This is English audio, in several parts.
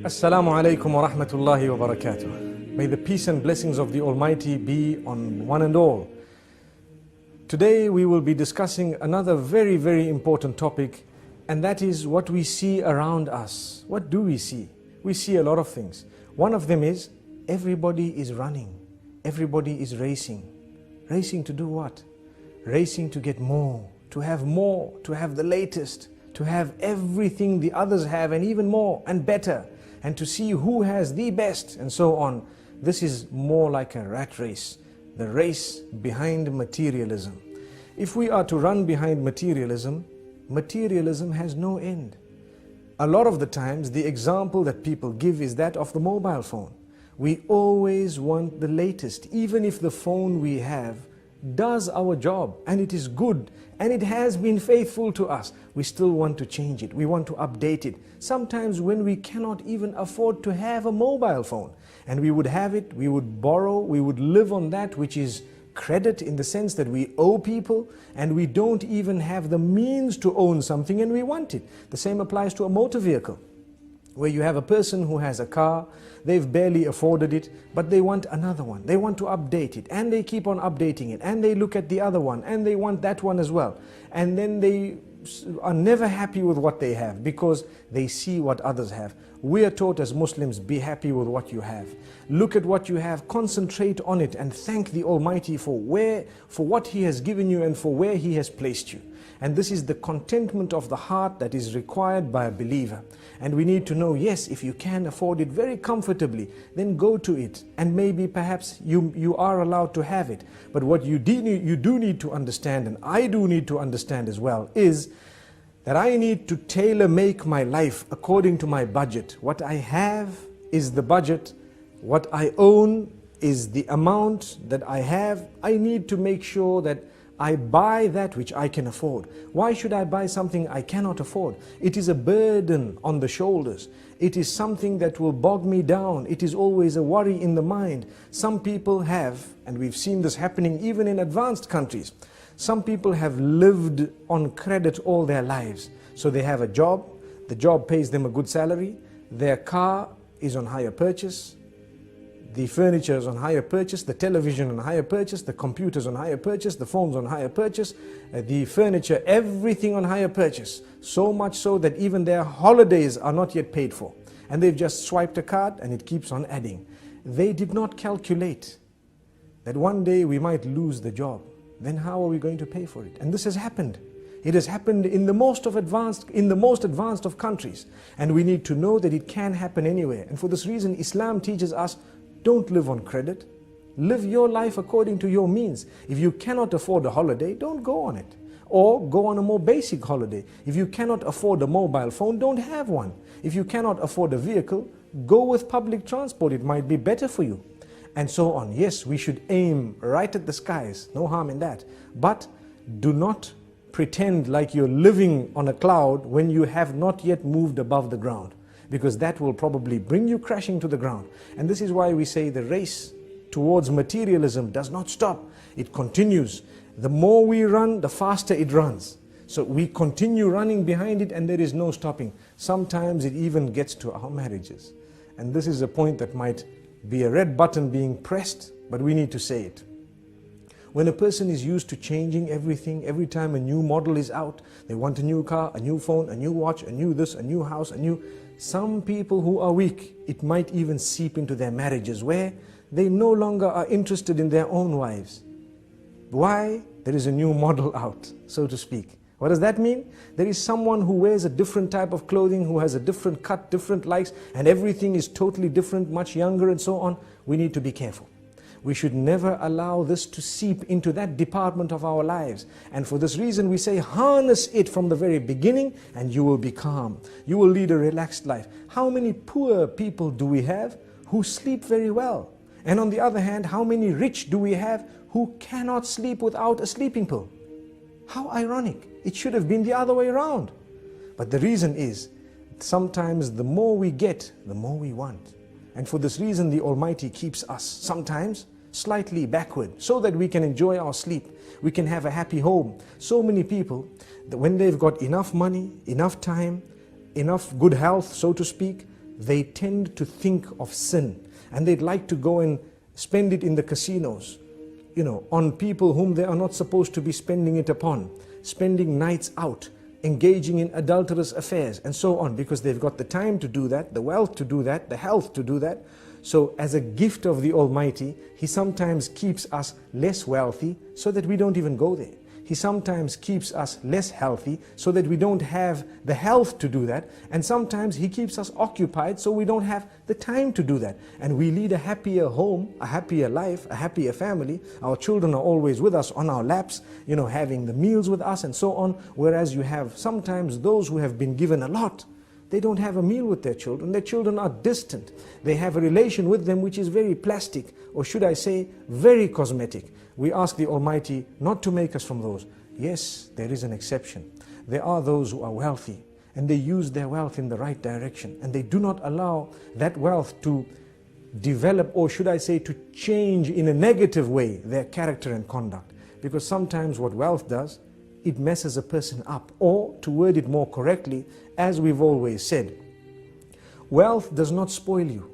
Assalamu alaikum wa rahmatullahi wa barakatuh. May the peace and blessings of the Almighty be on one and all. Today we will be discussing another very, very important topic, and that is what we see around us. What do we see? We see a lot of things. One of them is everybody is running. Everybody is racing. Racing to do what? Racing to get more, to have the latest, to have everything the others have and even more and better, and to see who has the best and so on. This is more like a rat race, the race behind materialism. If we are to run behind materialism, materialism has no end. A lot of the times the example that people give is that of the mobile phone. We always want the latest, even if the phone we have does our job and it is good and it has been faithful to us, we still want to change it, we want to update it. Sometimes when we cannot even afford to have a mobile phone and we would have it, we would borrow, we would live on that which is credit, in the sense that we owe people and we don't even have the means to own something and we want it. The same applies to a motor vehicle, where you have a person who has a car, they've barely afforded it, but they want another one. They want to update it, and they keep on updating it, and they look at the other one, and they want that one as well. And then they are never happy with what they have because they see what others have. We are taught as Muslims, be happy with what you have. Look at what you have, concentrate on it, and thank the Almighty for what He has given you and for where He has placed you. And this is the contentment of the heart that is required by a believer. And we need to know, yes, if you can afford it very comfortably, then go to it. And maybe perhaps you are allowed to have it. But what you do need to understand, and I do need to understand as well, is that I need to tailor-make my life according to my budget. What I have is the budget. What I own is the amount that I have. I need to make sure that I buy that which I can afford. Why should I buy something I cannot afford? It is a burden on the shoulders. It is something that will bog me down. It is always a worry in the mind. Some people have, and we've seen this happening even in advanced countries, some people have lived on credit all their lives. So they have a job, the job pays them a good salary, their car is on hire purchase, the furniture is on hire purchase, the television on hire purchase, the computers on hire purchase, the phones on hire purchase, the furniture, everything on hire purchase. So much so that even their holidays are not yet paid for. And they've just swiped a card and it keeps on adding. They did not calculate that one day we might lose the job. Then how are we going to pay for it? And this has happened. It has happened in the most advanced of countries. And we need to know that it can happen anywhere. And for this reason, Islam teaches us, don't live on credit. Live your life according to your means. If you cannot afford a holiday, don't go on it. Or go on a more basic holiday. If you cannot afford a mobile phone, don't have one. If you cannot afford a vehicle, go with public transport. It might be better for you. And so on. Yes, we should aim right at the skies. No harm in that. But do not pretend like you're living on a cloud when you have not yet moved above the ground, because that will probably bring you crashing to the ground. And this is why we say the race towards materialism does not stop. It continues. The more we run, the faster it runs. So we continue running behind it and there is no stopping. Sometimes it even gets to our marriages. And this is a point that might be a red button being pressed, but we need to say it. When a person is used to changing everything, every time a new model is out, they want a new car, a new phone, a new watch, a new this, a new house, some people who are weak, it might even seep into their marriages where they no longer are interested in their own wives. Why? There is a new model out, so to speak. What does that mean? There is someone who wears a different type of clothing, who has a different cut, different likes, and everything is totally different, much younger and so on. We need to be careful. We should never allow this to seep into that department of our lives. And for this reason we say, harness it from the very beginning and you will be calm. You will lead a relaxed life. How many poor people do we have who sleep very well? And on the other hand, how many rich do we have who cannot sleep without a sleeping pill? How ironic. It should have been the other way around. But the reason is, sometimes the more we get, the more we want. And for this reason, the Almighty keeps us sometimes slightly backward so that we can enjoy our sleep. We can have a happy home. So many people, that when they've got enough money, enough time, enough good health, so to speak, they tend to think of sin, and they'd like to go and spend it in the casinos, on people whom they are not supposed to be spending it upon, spending nights out, engaging in adulterous affairs, and so on, because they've got the time to do that, the wealth to do that, the health to do that. So as a gift of the Almighty, He sometimes keeps us less wealthy so that we don't even go there. He sometimes keeps us less healthy so that we don't have the health to do that. And sometimes He keeps us occupied so we don't have the time to do that. And we lead a happier home, a happier life, a happier family. Our children are always with us on our laps, having the meals with us and so on. Whereas you have sometimes those who have been given a lot, they don't have a meal with their children. Their children are distant. They have a relation with them which is very plastic, or should I say, very cosmetic. We ask the Almighty not to make us from those. Yes, there is an exception. There are those who are wealthy, and they use their wealth in the right direction, and they do not allow that wealth to develop, or should I say, to change in a negative way their character and conduct. Because sometimes what wealth does, it messes a person up. Or, to word it more correctly, as we've always said, wealth does not spoil you,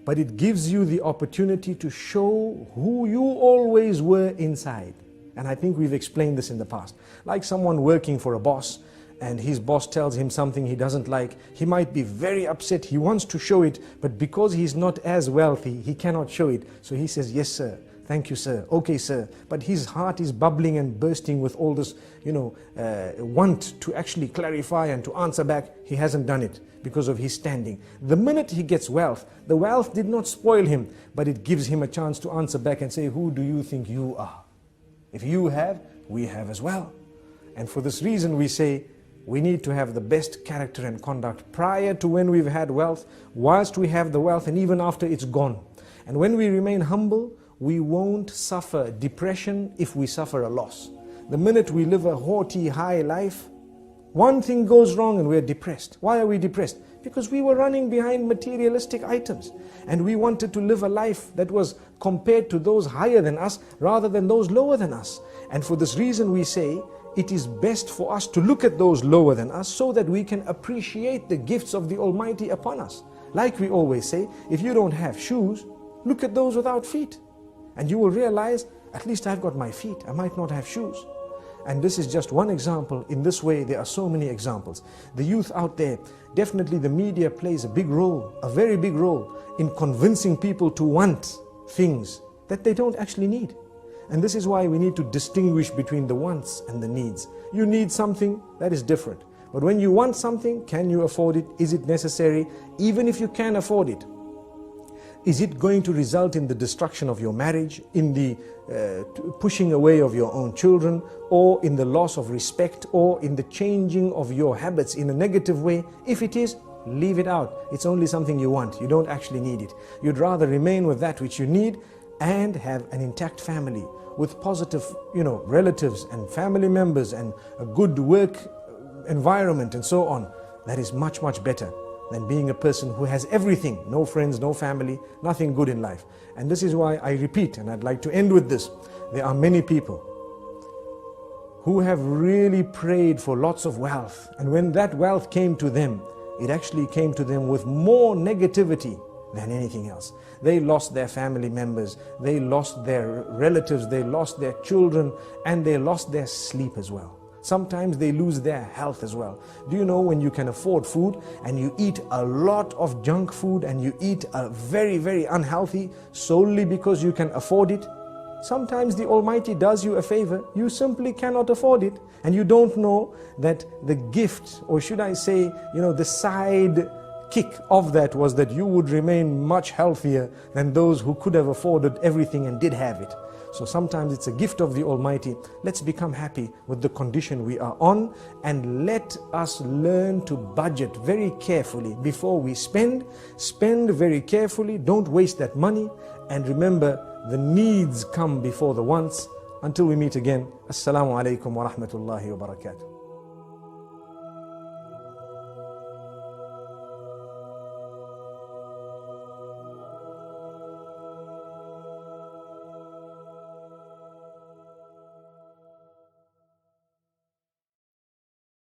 but it gives you the opportunity to show who you always were inside. And I think we've explained this in the past. Like someone working for a boss, and his boss tells him something he doesn't like, he might be very upset, he wants to show it, but because he's not as wealthy, he cannot show it. So he says, yes sir, thank you sir, okay sir. But his heart is bubbling and bursting with all this, want to actually clarify and to answer back. He hasn't done it because of his standing. The minute he gets wealth, the wealth did not spoil him, but it gives him a chance to answer back and say, who do you think you are? If you have, we have as well. And for this reason we say, we need to have the best character and conduct prior to when we've had wealth, whilst we have the wealth, and even after it's gone. And when we remain humble, we won't suffer depression if we suffer a loss. The minute we live a haughty, high life, one thing goes wrong and we're depressed. Why are we depressed? Because we were running behind materialistic items, and we wanted to live a life that was compared to those higher than us rather than those lower than us. And for this reason we say, it is best for us to look at those lower than us so that we can appreciate the gifts of the Almighty upon us. Like we always say, if you don't have shoes, look at those without feet, and you will realize, at least I've got my feet, I might not have shoes. And this is just one example. In this way, there are so many examples. The youth out there, definitely the media plays a big role, a very big role, in convincing people to want things that they don't actually need. And this is why we need to distinguish between the wants and the needs. You need something, that is different. But when you want something, can you afford it? Is it necessary? Even if you can afford it, is it going to result in the destruction of your marriage, in the pushing away of your own children, or in the loss of respect, or in the changing of your habits in a negative way? If it is, leave it out. It's only something you want. You don't actually need it. You'd rather remain with that which you need and have an intact family with positive, relatives and family members and a good work environment and so on. That is much, much better than being a person who has everything, no friends, no family, nothing good in life. And this is why I repeat, and I'd like to end with this, there are many people who have really prayed for lots of wealth, and when that wealth came to them, it actually came to them with more negativity than anything else. They lost their family members, they lost their relatives, they lost their children, and they lost their sleep as well. Sometimes they lose their health as well. Do you know, when you can afford food and you eat a lot of junk food and you eat a very, very unhealthy solely because you can afford it, sometimes the Almighty does you a favor. You simply cannot afford it, and you don't know that the gift, or should I say, the side kick of that was that you would remain much healthier than those who could have afforded everything and did have it. So sometimes it's a gift of the Almighty. Let's become happy with the condition we are on, and let us learn to budget very carefully before we spend. Spend very carefully, don't waste that money, and remember, the needs come before the wants. Until we meet again, Assalamu alaikum wa rahmatullahi wa barakatuh.